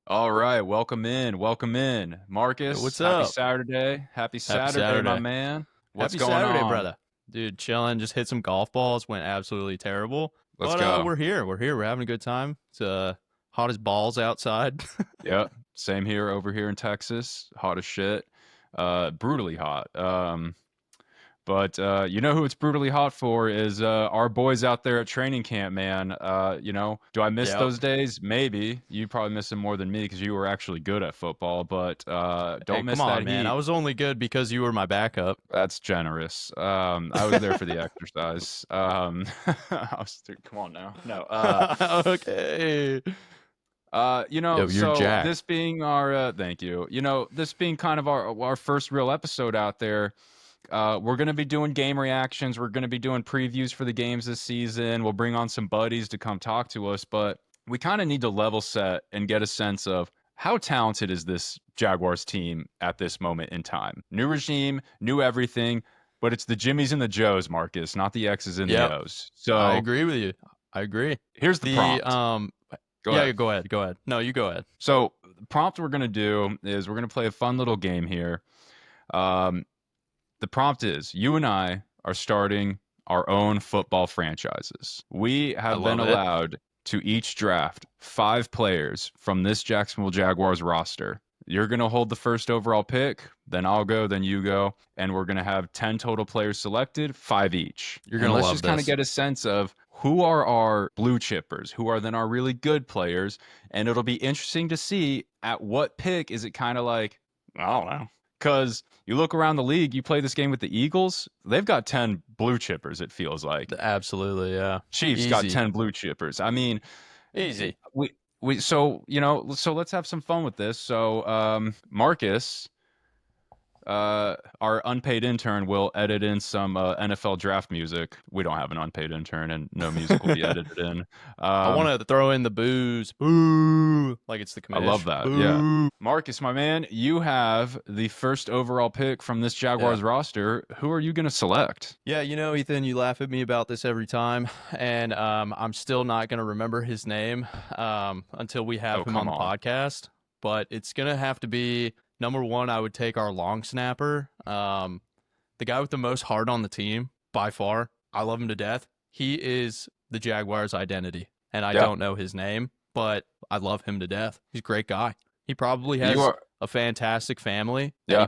All right, welcome in, welcome in. Hey, Marcus, what's happy up? Saturday. Happy Happy Saturday, my Saturday. man. What's Happy going Saturday, on? brother. Dude, chilling. Just hit some golf balls. Went absolutely terrible. Let's But go. we're here. We're here. We're having a good time. It's hot as balls outside. Yep, same here over here in Texas. Hot as shit. Brutally hot. But you know who it's brutally hot for is our boys out there at training camp, man. Do I miss Yep. those days? Maybe. You probably miss them more than me because you were actually good at football, but Hey, don't come miss on, that man. I heat. was only good because you were my backup. That's generous. I was there for the exercise. Come on now. No. Okay. Yo, you're So this jacked. being our thank you. This being kind of our first real episode out there, we're gonna be doing game reactions. We're gonna be doing previews for the games this season. We'll bring on some buddies to come talk to us, but we kind of need to level set and get a sense of how talented is this Jaguars team at this moment in time. New regime, new everything, but it's the Jimmies and the Joes, Marcus, not the X's and the Yep. O's. I So agree with you. I agree. here's the The prompt. Go Yeah, ahead. go ahead. Go ahead. No, you go ahead. So the prompt we're gonna do is we're gonna play a fun little game here. Um, the prompt is you and I are starting our own football franchises. We I have been love it. allowed to each draft 5 players from this Jacksonville Jaguars roster. You're going to hold the first overall pick, then I'll go, then you go, and we're going to have 10 total players selected, 5 each. You're And gonna let's love just kind of this. get a sense of who are our blue chippers, who are then our really good players, and it'll be interesting to see at what pick is it kind of like, I don't know. Because you look around the league, you play this game with the Eagles, they've got 10 blue chippers, it feels like. Absolutely, yeah. Chiefs got Easy. 10 blue chippers. I mean, Easy. so let's have some fun with this. So Marcus, our unpaid intern, will edit in some NFL draft music. We don't have an unpaid intern, and no music will be edited in. I Um, want to throw in the booze. Boo! Like it's the I love commish. that. Yeah. Boo! Marcus, my man, you have the first overall pick from this Yeah. Jaguars roster. Who are you going to select? Yeah, Ethan, you laugh at me about this every time, and I'm still not going to remember his name until we have Oh, him on come the on. podcast. But it's going to have to be number one. I would take our long snapper, the guy with the most heart on the team by far. I love him to death. He is the Jaguars' identity, and I Yeah. don't know his name, but I love him to death. He's a great guy. He probably You has are. a fantastic family, and Yeah.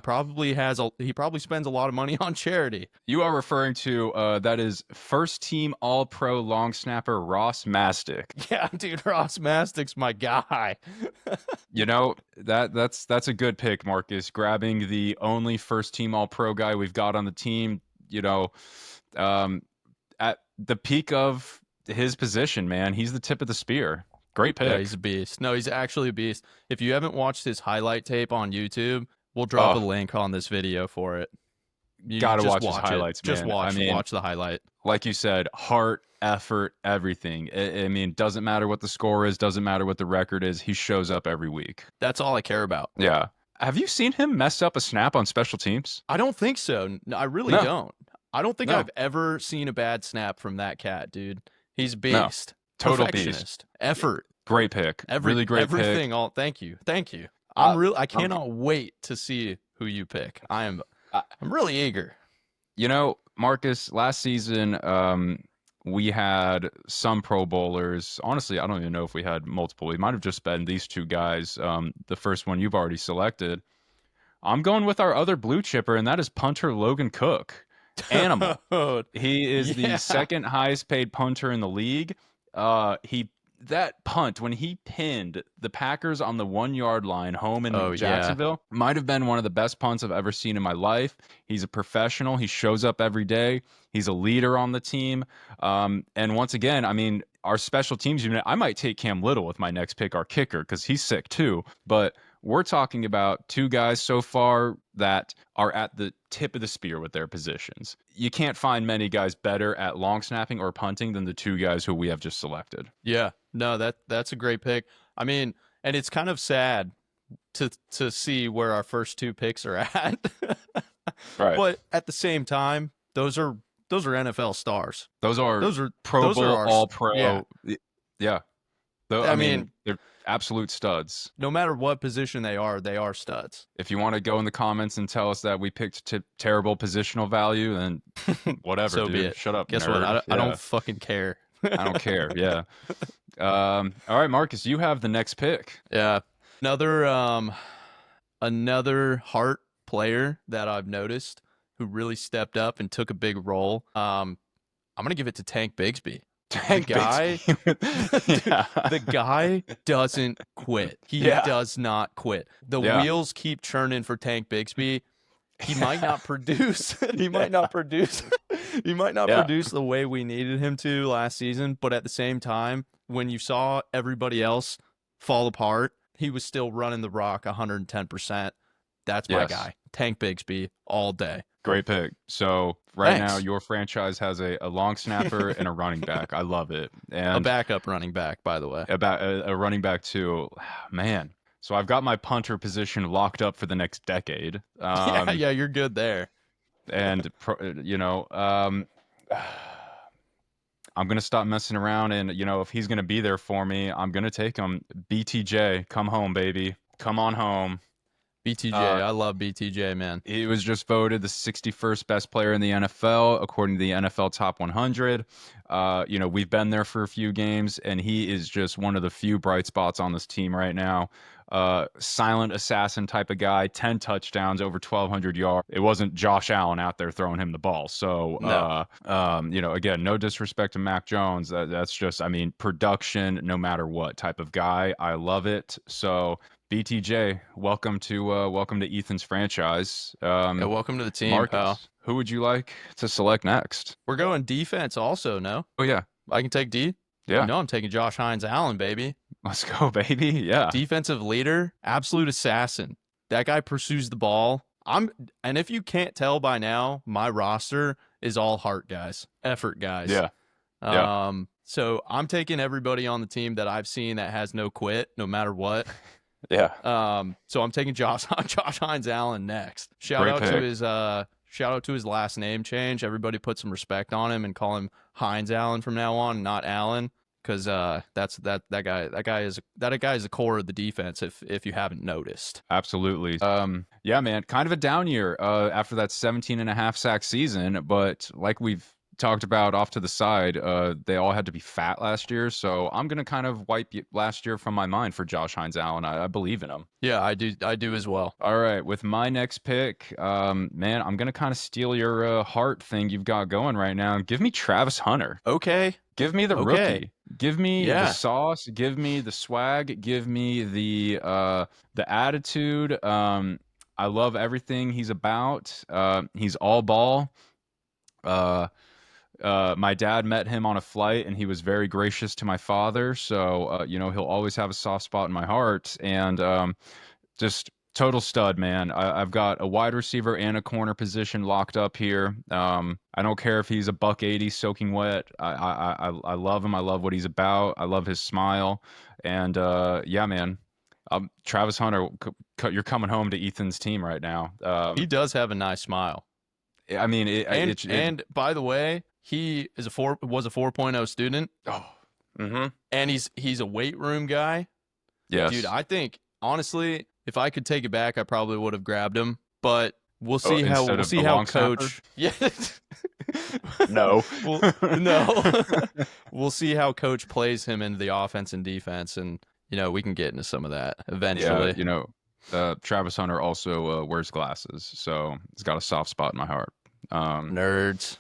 he probably spends a lot of money on charity. You are referring to that is first team All Pro long snapper Ross Mastick. Yeah, dude, Ross Mastic's my guy. That's a good pick, Marcus. Grabbing the only first team All Pro guy we've got on the team. Um, at the peak of his position, man, he's the tip of the spear. Great Yeah, pick. he's a beast. No, he's actually a beast. If you haven't watched his highlight tape on YouTube, we'll drop a Oh, link on this video for it. You gotta just watch his watch it. highlights, Just man. I mean, watch the highlight. like you said, heart, effort, everything. I mean, doesn't matter what the score is, doesn't matter what the record is. He shows up every week. That's all I care about. Yeah. Have you seen him mess up a snap on special teams? I don't think so. I really No, don't. I don't think no, I've ever seen a bad snap from that cat, dude. He's a no. beast. Total beast. Perfectionist. Effort. Great pick. Really great pick. Everything. All thank you. Thank you. Uh, I I'm, cannot wait to see who you pick. I'm uh, really eager. Marcus, last season, we had some Pro Bowlers. Honestly, I don't even know if we had multiple. We might have just been these 2 guys. The first one you've already selected. I'm going with our other blue chipper, and that is punter Logan Cook. Animal. He is the Yeah. second highest paid punter in the league. He that punt when he pinned the Packers on the 1 yard line home Oh in yeah. Jacksonville might have been one of the best punts I've ever seen in my life. He's a professional. He shows up every day. He's a leader on the team. And once again, I mean, our special teams unit, I might take Cam Little with my next pick, our kicker, because he's sick too. But we're talking about 2 guys so far that are at the tip of the spear with their positions. You can't find many guys better at long snapping or punting than the 2 guys who we have just selected. Yeah. No, that's a great pick. I mean, and it's kind of sad to see where our first 2 picks are at. Right. But at the same time, those are NFL stars. Those are Those are Pro those are Bowl, our All yeah. Pro. Yeah. Though, I I mean, mean, they're absolute studs. no matter what position they are studs. If you want to go in the comments and tell us that we picked terrible positional value, then whatever, So be dude. it. Shut up, Guess what? nerd. I don't Yeah, fucking care. I don't care. Yeah. All right, Marcus, you have the next pick. Yeah. Another another heart player that I've noticed who really stepped up and took a big role. I'm gonna give it to Tank Bigsby. The Tank guy, Bigsby. dude, Yeah. the guy doesn't quit. He Yeah. does not quit. The Yeah. wheels keep churning for Tank Bigsby. He might not produce. He might not produce. He might not Yeah. produce the way we needed him to last season. But at the same time, when you saw everybody else fall apart, he was still running the rock 110%. That's my Yes. guy, Tank Bigsby, all day. Great pick. So right now, Thanks. your franchise has a long snapper and a running back. I love it. A And backup running back, by the way. about a running back too, man. So I've got my punter position locked up for the next decade. Yeah, you're good there. And I'm gonna stop messing around, and if he's gonna be there for me, I'm gonna take him. BTJ, come home, baby, come on home. BTJ, Uh, I love BTJ, man. He was just voted the 61st best player in the NFL according to the NFL Top 100. We've been there for a few games, and he is just one of the few bright spots on this team right now. Silent assassin type of guy, 10 touchdowns, over 1,200 yards. It wasn't Josh Allen out there throwing him the ball. So, No. again, no disrespect to Mac Jones. That's just, I mean, production, no matter what type of guy. I love it. So, BTJ, welcome to Ethan's franchise. Yeah, welcome to the team, Marcus, pal. who would you like to select next? We're going defense also, no? Oh yeah, I can take D? yeah. No, I'm taking Josh Hines Allen, baby. Let's go, baby. Yeah, Defensive leader, absolute assassin. That guy pursues the ball. And if you can't tell by now, my roster is all heart guys, effort guys. yeah, yeah. So I'm taking everybody on the team that I've seen that has no quit, no matter what. Yeah. So I'm taking Josh Hines Allen next. Shout Great out pick. to his last name change. Everybody put some respect on him and call him Hines Allen from now on, not Allen, because that guy is the core of the defense. If you haven't noticed, Absolutely. Yeah, man. Kind of a down year after that 17 and a half sack season, but like we've talked about off to the side, they all had to be fat last year. So I'm gonna kind of wipe last year from my mind for Josh Hines Allen. I believe in him. yeah, I do as well. All right, with my next pick, man, I'm gonna kind of steal your heart thing you've got going right now. Give me Travis Hunter. Okay, Give me the Okay. rookie. Give me Yeah. the sauce. Give me the swag. Give me the attitude. I love everything he's about. He's all ball. My dad met him on a flight, and he was very gracious to my father. So he'll always have a soft spot in my heart. And just total stud, man. I've got a wide receiver and a corner position locked up here. I don't care if he's a $180 soaking wet. I love him. I love what he's about. I love his smile. And yeah, man. Travis Hunter, you're coming home to Ethan's team right now. he does have a nice smile. I mean, And by the way, he was a 4.0 student, oh, mm-hmm. and he's a weight room guy. Yes. Dude, I think honestly, if I could take it back, I probably would have grabbed him. But we'll see instead of the long snapper? coach. Yeah. No. No. We'll see how coach plays him into the offense and defense, and we can get into some of that eventually. Yeah, Travis Hunter also wears glasses, so he's got a soft spot in my heart. Nerds.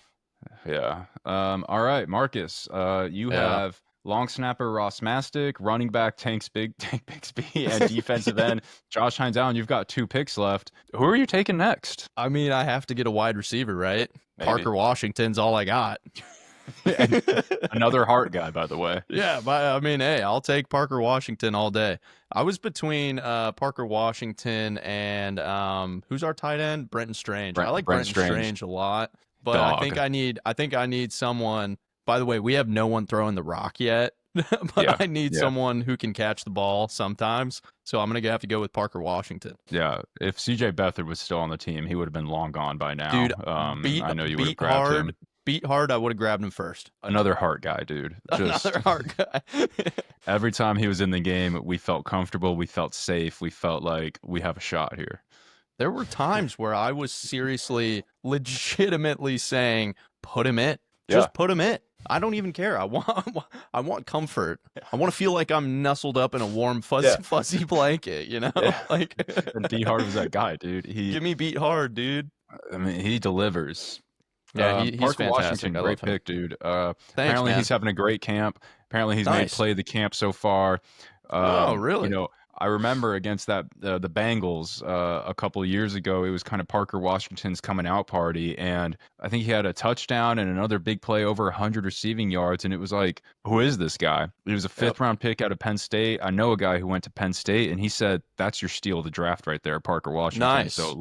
Yeah. All right, Marcus. You have long snapper Ross Mastic, running back Tank Bigsby, and defensive end Josh Hines Allen. You've got 2 picks left. Who are you taking next? I mean, I have to get a wide receiver, right? Maybe. Parker Washington's all I got. And another heart guy, by the way. Yeah, but I mean, hey, I'll take Parker Washington all day. I was between Parker Washington and who's our tight end? Brenton Strange. I like Brenton Brenton Strange a lot, but I think I need someone. By the way, we have no one throwing the rock yet, but Yeah, I need yeah. someone who can catch the ball sometimes. So I'm gonna have to go with Parker Washington. Yeah, if CJ Beathard was still on the team, he would have been long gone by now. Dude, I know you would have beat grabbed hard. him. Beat hard, I would have grabbed him first. Another heart guy, dude. Just Another hard guy. every time he was in the game, we felt comfortable, we felt safe, we felt like we have a shot here. There were times where I was seriously, legitimately saying, "Put him in. Yeah. Just put him in. I don't even care. I want comfort. I want to feel like I'm nestled up in a warm, fuzzy blanket. You know, Yeah. like." And D Hard was that guy, dude. Give me beat hard, dude. I mean, he delivers. Yeah, he's Parker fantastic. Washington, I love great him. pick, dude. Thanks, Apparently man. he's having a great camp. Apparently he's made Nice. play of the camp so far. Oh, really? You know, I remember against that the Bengals a couple of years ago, it was kind of Parker Washington's coming out party, and I think he had a touchdown and another big play over 100 receiving yards, and it was like, who is this guy? He was a fifth round pick out of Penn State. I know a guy who went to Penn State, and he said that's your steal of the draft right there, Parker Washington. Nice. So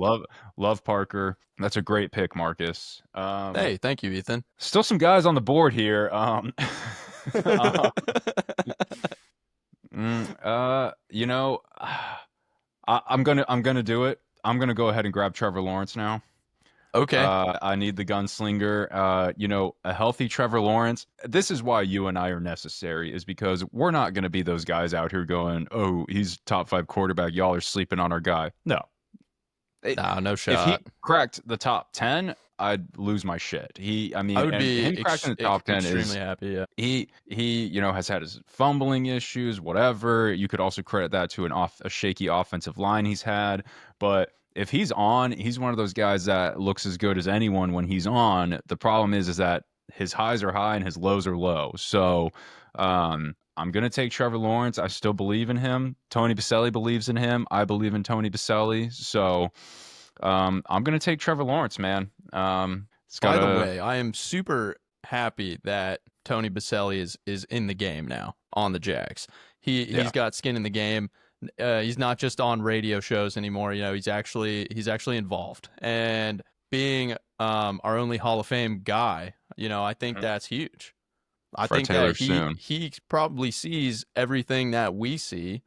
love Parker. That's a great pick, Marcus. Hey, thank you, Ethan. Still some guys on the board here. You know, I'm gonna do it. I'm gonna go ahead and grab Trevor Lawrence now. Okay. I need the gunslinger. You know, a healthy Trevor Lawrence. This is why you and I are necessary, is because we're not gonna be those guys out here going, "Oh, he's top 5 quarterback. Y'all are sleeping on our guy." No. Nah, no If shot. he cracked the top 10, I'd lose my shit. I mean, I would and be him cracking the top 10 extremely is happy. Yeah. he you know has had his fumbling issues, whatever. You could also credit that to a shaky offensive line he's had, but if he's on, he's one of those guys that looks as good as anyone when he's on. The problem is that his highs are high and his lows are low. So I'm gonna take Trevor Lawrence. I still believe in him. Tony Baselli believes in him. I believe in Tony Baselli. So I'm gonna take Trevor Lawrence, man. By the way, I am super happy that Tony Baselli is in the game now on the Jags. He's got skin in the game. He's not just on radio shows anymore. You know, he's actually involved. And being our only Hall of Fame guy, you know, I think that's huge. I Fred think Taylor that soon. he probably sees everything that we see,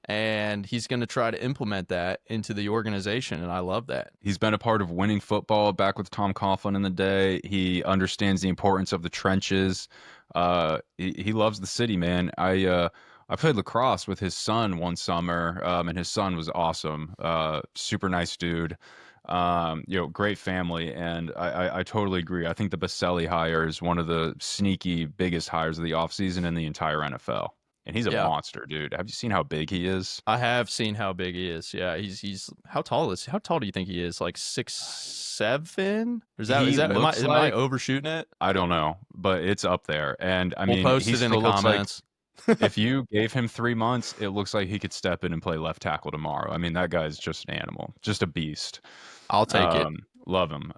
and he's going to try to implement that into the organization, and I love that. He's been a part of winning football back with Tom Coughlin in the day. He understands the importance of the trenches. He loves the city, man. I played lacrosse with his son one summer, and his son was awesome. Super nice dude. You know, great family, and I totally agree. I think the Baselli hire is one of the sneaky biggest hires of the offseason in the entire NFL. And he's a monster, dude. Have you seen how big he is? I have seen how big he is. Yeah, he's how tall do you think he is? Like 6'7"? Or am I overshooting it? I don't know, but it's up there. And I mean, we'll post he it in the still looks comments. like if you gave him 3 months, it looks like he could step in and play left tackle tomorrow. I mean, that guy's just an animal, just a beast. I'll take it. Love him.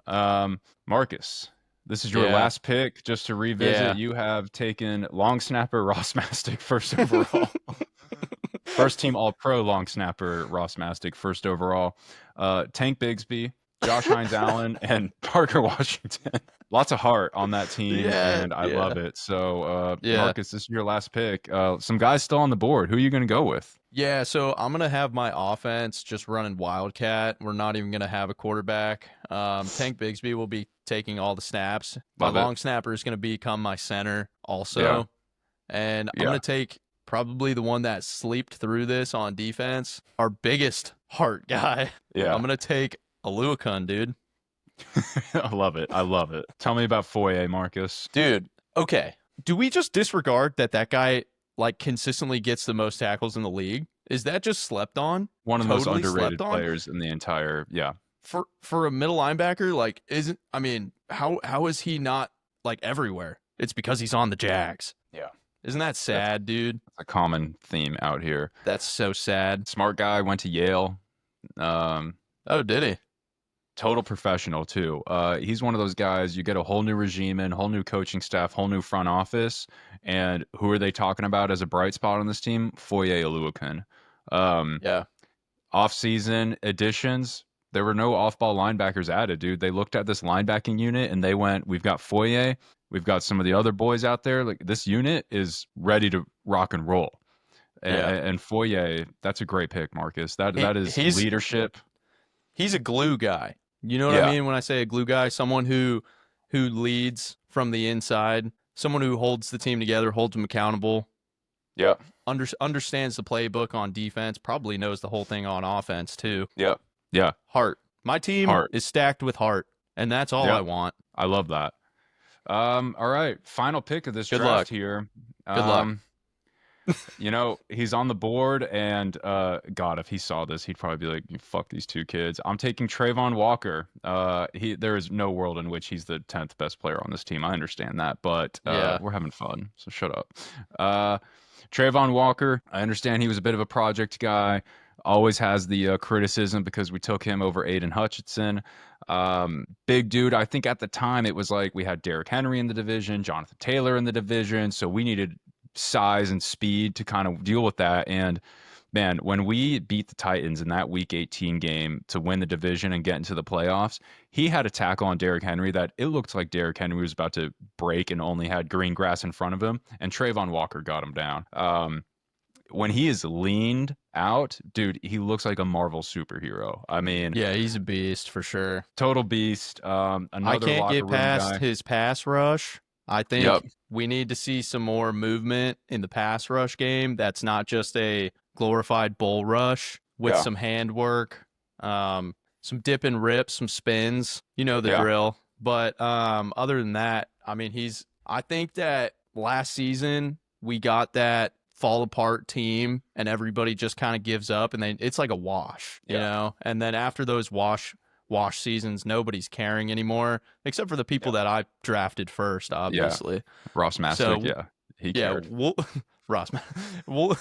Marcus, this is your last pick. Just to revisit, you have taken long snapper Ross Mastick first overall. First team All-Pro long snapper Ross Mastick first overall. Tank Bigsby, Josh Hines Allen, and Parker Washington. Lots of heart on that team, and I love it. So, Marcus, this is your last pick. Some guys still on the board. Who are you going to go with? Yeah, so I'm going to have my offense just running Wildcat. We're not even going to have a quarterback. Tank Bigsby will be taking all the snaps. My long snapper is going to become my center also. Yeah. And I'm going to take probably the one that sleeped through this on defense, our biggest heart guy. Yeah. I'm going to take Aluakun, dude. I love it. I love it. Tell me about Foye, Marcus. Dude, okay. Do we just disregard that guy like consistently gets the most tackles in the league? Is that just slept on? One of the most underrated players in the entire, For a middle linebacker, like how is he not like everywhere? It's because he's on the Jags. Yeah. Isn't that sad, dude? It's a common theme out here. That's so sad. Smart guy, went to Yale. Oh, did he? Total professional too. He's one of those guys, you get a whole new regime in, whole new coaching staff, whole new front office, and who are they talking about as a bright spot on this team? Foye Oluokun. Off-season additions, there were no off-ball linebackers added, dude. They looked at this linebacking unit and they went, we've got Foye, we've got some of the other boys out there. Like, this unit is ready to rock and roll. And Foye, that's a great pick, Marcus. That is leadership. He's a glue guy. You know what I mean when I say a glue guy? Someone who who leads from the inside, someone who holds the team together, holds them accountable, Yeah. understands the playbook on defense, probably knows the whole thing on offense too. Yeah. Yeah. Heart. My team Heart. is stacked with heart, and that's all I Yep. want. I love that. All right. Final pick of this Good luck. draft here. Good luck. He's on the board, and God, if he saw this, he'd probably be like, "Fuck these two kids." I'm taking Trayvon Walker. There is no world in which he's the 10th best player on this team. I understand that, but Yeah. we're having fun, so shut up. Trayvon Walker. I understand he was a bit of a project guy. Always has the criticism because we took him over Aiden Hutchinson. Big dude. I think at the time it was like we had Derrick Henry in the division, Jonathan Taylor in the division, so we needed size and speed to kind of deal with that. And man, when we beat the Titans in that Week 18 game to win the division and get into the playoffs, he had a tackle on Derrick Henry that it looked like Derrick Henry was about to break and only had green grass in front of him, and Trayvon Walker got him down. When he is leaned out, dude, he looks like a Marvel superhero. I mean, Yeah, he's a beast for sure. total beast. I Another can't locker get room past guy. his pass rush. I think Yep. we need to see some more movement in the pass rush game. That's not just a glorified bull rush with Yeah. some handwork, some dip and rip, some spins. You know the Yeah. drill. But other than that, I mean, I think that last season we got that fall apart team and everybody just kind of gives up and then it's like a wash, you know? And then after those wash seasons, nobody's caring anymore, except for the people that I drafted first, obviously. Ross Mastick, he cared. We'll Ross, we'll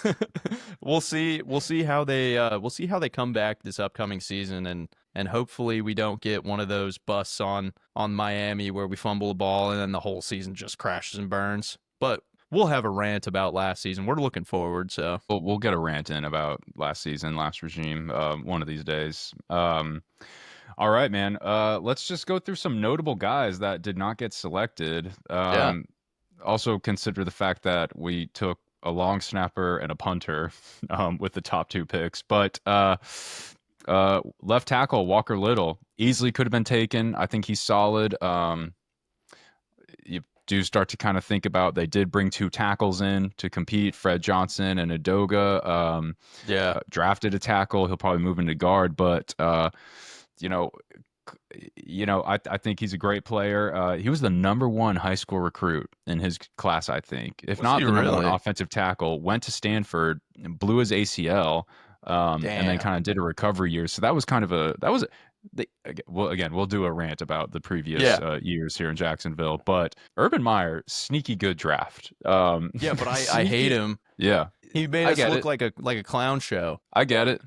we'll see how they come back this upcoming season, and hopefully we don't get one of those busts on Miami where we fumble the ball and then the whole season just crashes and burns. But we'll have a rant about last season. We're looking forward, so We'll get a rant in about last season, last regime, one of these days. All right, man. Let's just go through some notable guys that did not get selected. Yeah. Also consider the fact that we took a long snapper and a punter with the top two picks. But left tackle, Walker Little, easily could have been taken. I think he's solid. You do start to kind of think about they did bring two tackles in to compete, Fred Johnson and Adoga. Drafted a tackle. He'll probably move into guard, but I think he's a great player. He was the #1 high school recruit in his class, I think. If not the #1 offensive tackle, went to Stanford, blew his ACL, and then kind of did a recovery year. So that was kind of we'll do a rant about the previous years here in Jacksonville. But Urban Meyer, sneaky good draft. But I hate him. Yeah. He made us look like a clown show. I get it.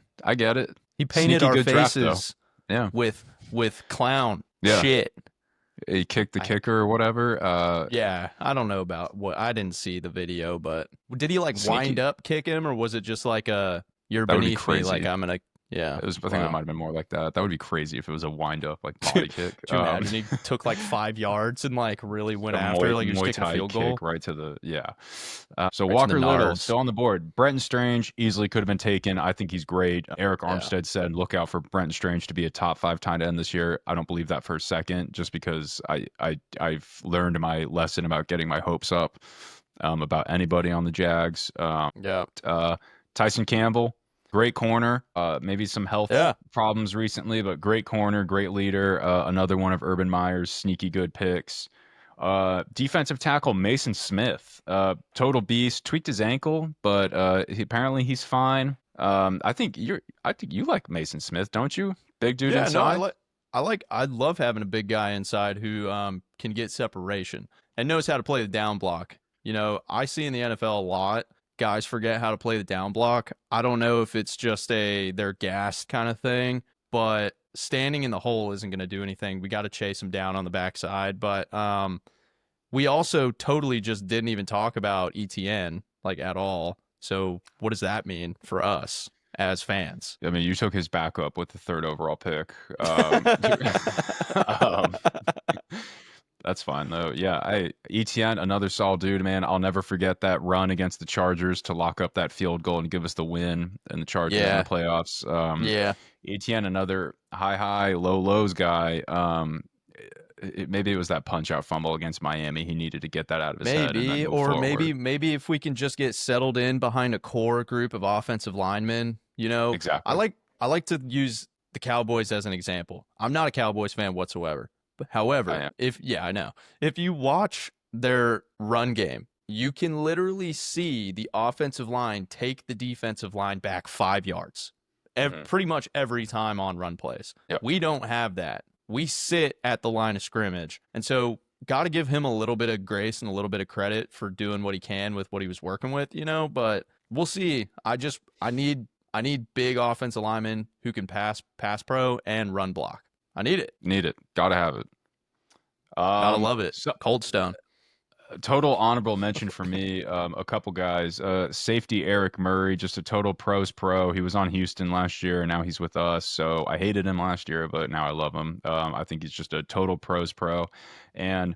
He painted sneaky our good faces draft, with clown Yeah. shit. He kicked the kicker or whatever. I don't know about what. I didn't see the video, but did he wind up kick him, or was it just like you're beneath me, like I'm gonna? Yeah, I think it might have been more like that. That would be crazy if it was a wind up body kick. Could you imagine he took 5 yards and really went after he was kicking a field goal right to the So Walker Little still on the board. Brenton Strange easily could have been taken. I think he's great. Eric Armstead said look out for Brenton Strange to be a top 5 tight end this year. I don't believe that for a second, just because I've learned my lesson about getting my hopes up about anybody on the Jags. Tyson Campbell. Great corner, maybe some health problems recently, but great corner, great leader. Another one of Urban Meyer's sneaky good picks. Defensive tackle Mason Smith, total beast. Tweaked his ankle, but apparently he's fine. I think you like Mason Smith, don't you? Big dude inside. No, I love having a big guy inside who can get separation and knows how to play the down block. I see in the NFL a lot. Guys forget how to play the down block. I don't know if it's just they're gassed kind of thing, but standing in the hole isn't going to do anything. We got to chase them down on the backside. But we also totally just didn't even talk about ETN at all. So what does that mean for us as fans? I mean, you took his backup with the 3rd overall pick. That's fine though. Yeah, ETN, another solid dude, man. I'll never forget that run against the Chargers to lock up that field goal and give us the win in the Chargers in the playoffs. ETN, another high, low lows guy. maybe it was that punch out fumble against Miami. He needed to get that out of his head and then Maybe, move or forward. maybe if we can just get settled in behind a core group of offensive linemen, Exactly. I like to use the Cowboys as an example. I'm not a Cowboys fan whatsoever. But I however, am. if yeah, I know. If you watch their run game, you can literally see the offensive line take the defensive line back 5 yards. Hmm. Pretty much every time on run plays. Yep. We don't have that. We sit at the line of scrimmage. And so got to give him a little bit of grace and a little bit of credit for doing what he can with what he was working with, but we'll see. I need big offensive linemen who can pass pro and run block. I need it. Need it. Gotta have it. Gotta love it. So Cold Stone. total honorable mention for me. A couple guys. Safety Eric Murray, just a total pros pro. He was on Houston last year, and now he's with us. So I hated him last year, but now I love him. I think he's just a total pros pro. And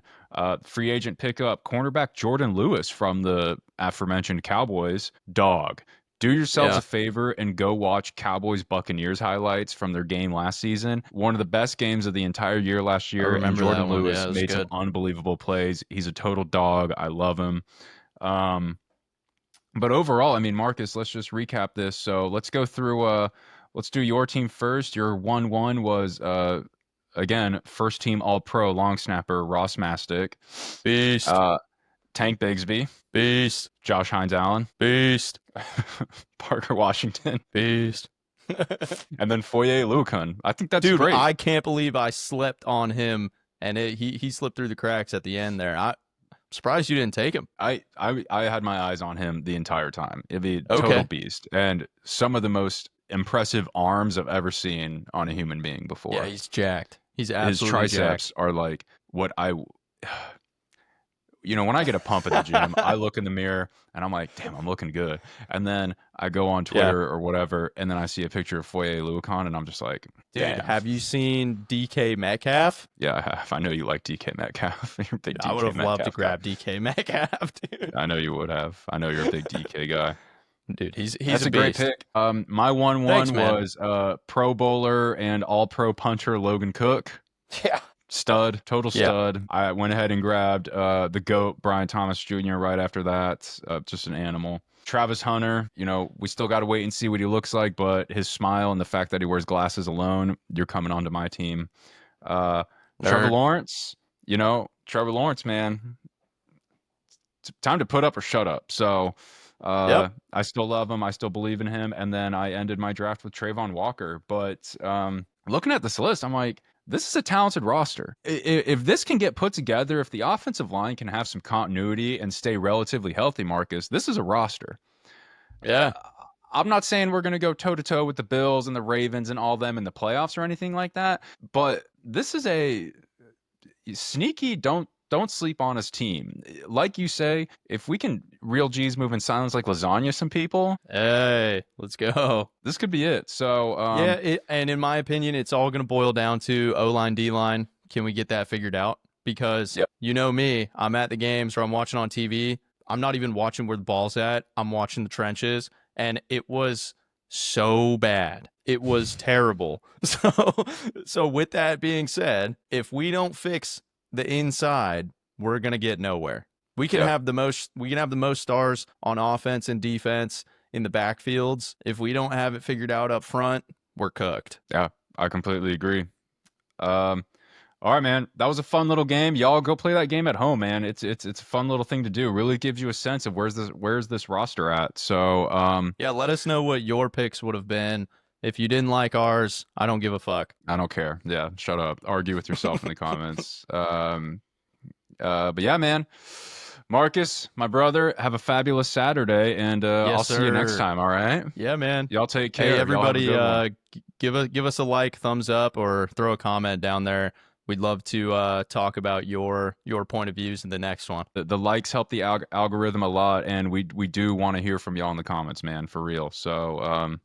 free agent pickup cornerback Jordan Lewis from the aforementioned Cowboys. Dog. Do yourselves Yeah, a favor and go watch Cowboys Buccaneers highlights from their game last season. One of the best games of the entire year last I year, and remember that Jordan one. Yeah, Lewis it was made some good. unbelievable plays. He's a total dog. I love him. Um, but overall, I mean, Marcus, let's just recap this. So let's go through let's do your team first. Your 1-1 was again, first team all pro long snapper Ross Mastick. Beast, Uh Tank Bigsby, beast, Josh Hines Allen, beast, Parker Washington, beast. and then Foye Lukun. I think that's Dude, great. I can't believe I slept on him and he slipped through the cracks at the end there. I'm surprised you didn't take him. I had my eyes on him the entire time. It'd be a total Okay. beast, and some of the most impressive arms I've ever seen on a human being Yeah, before. he's jacked. He's His absolutely jacked. triceps are like what I, when I get a pump at the gym, I look in the mirror and I'm like, damn, I'm looking good. And then I go on Yeah. Twitter or whatever, and then I see a picture of Foye Luakon, and I'm just like, Dude, damn. have you seen DK Metcalf? Yeah, I have. I know you like DK Metcalf. You're a big I would DK have loved to Metcalf guy. grab DK Metcalf, dude. I know you would have. I know you're a big DK guy. Dude, he's That's a a great beast. pick. My Thanks, 1-1 man. was Pro Bowler and All Pro punter Logan Cook. Yeah. Stud, total Yeah. stud. I went ahead and grabbed the GOAT, Brian Thomas Jr. right after that. Just an animal. Travis Hunter, we still got to wait and see what he looks like, but his smile and the fact that he wears glasses alone, you're coming onto my team. Trevor Nerd. Lawrence, Trevor Lawrence, man, it's time to put up or shut up. So Yep. I still love him. I still believe in him. And then I ended my draft with Trayvon Walker. But looking at this list, I'm like, this is a talented roster. If this can get put together, if the offensive line can have some continuity and stay relatively healthy, Marcus, this is a roster. Yeah. I'm not saying we're going to go toe to toe with the Bills and the Ravens and all them in the playoffs or anything like that, but this is a sneaky don't sleep on his team. Like you say, if we can real G's move in silence like lasagna some people, Hey, let's go. this could be it. So Yeah, and in my opinion, it's all going to boil down to O-line, D-line. Can we get that figured out? Because yep. you know me, I'm at the games or I'm watching on TV. I'm not even watching where the ball's at. I'm watching the trenches, and it was so bad. It was terrible. So with that being said, if we don't fix the inside, we're going to get nowhere. We can Yep. have the most stars on offense and defense in the backfields. If we don't have it figured out up front, we're cooked. Yeah, I completely agree. All right, man. That was a fun little game. Y'all go play that game at home, man. It's a fun little thing to do. Really gives you a sense of where's this roster at. So, Yeah, let us know what your picks would have been. If you didn't like ours, I don't give a fuck. I don't care. Yeah, shut up. Argue with yourself in the comments. But yeah, man. Marcus, my brother, have a fabulous Saturday, and Yes, I'll see you next sir. time. All right. Yeah, man. Y'all take care. Hey, Y'all have a everybody, good one. give us a like, thumbs up, or throw a comment down there. We'd love to talk about your point of views in the next one. The likes help the algorithm a lot, and we do want to hear from y'all in the comments, man, for real. So,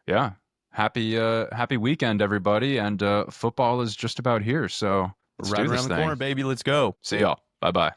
yeah, happy weekend, everybody, and football is just about here. So let's Right do around this the corner, thing. baby. Let's go. See y'all. Bye bye.